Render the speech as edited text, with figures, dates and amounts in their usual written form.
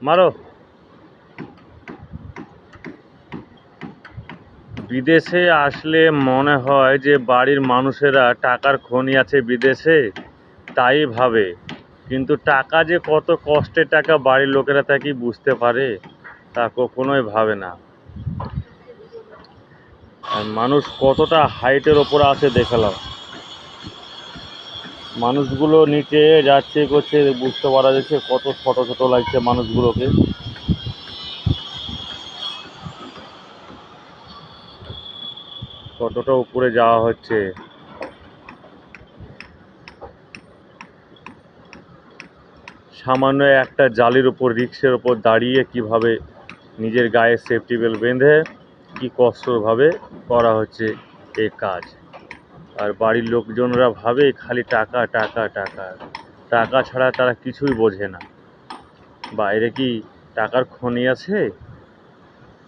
মারো। বিদেশে আসলে মনে হয় যে বাড়ির মানুষেরা টাকার খনি আছে বিদেশে, তাই ভাবে। কিন্তু টাকা যে কত কষ্টের টাকা বাড়ির লোকেরা তা কি বুঝতে পারে? তা কখনোই ভাবে না। আর মানুষ কতটা হাইটের ওপরে আছে দেখালাম। মানুষগুলো নিচে যাচ্ছে করছে, বুঝতে পারা যাচ্ছে কত ছোট ছোট লাগছে মানুষগুলোকে। কতটা উপরে যাওয়া হচ্ছে। সামান্য একটা জালির উপর, রিক্সের উপর দাঁড়িয়ে কিভাবে নিজের গায়ে সেফটি বেল্ট বেঁধে কি কষ্টভাবে করা হচ্ছে এই কাজ। আর বাড়ির লোকজনরা ভাবে খালি টাকা টাকা টাকা, টাকা ছাড়া তারা কিছুই বোঝে না। বাইরে কি টাকার খনি আছে?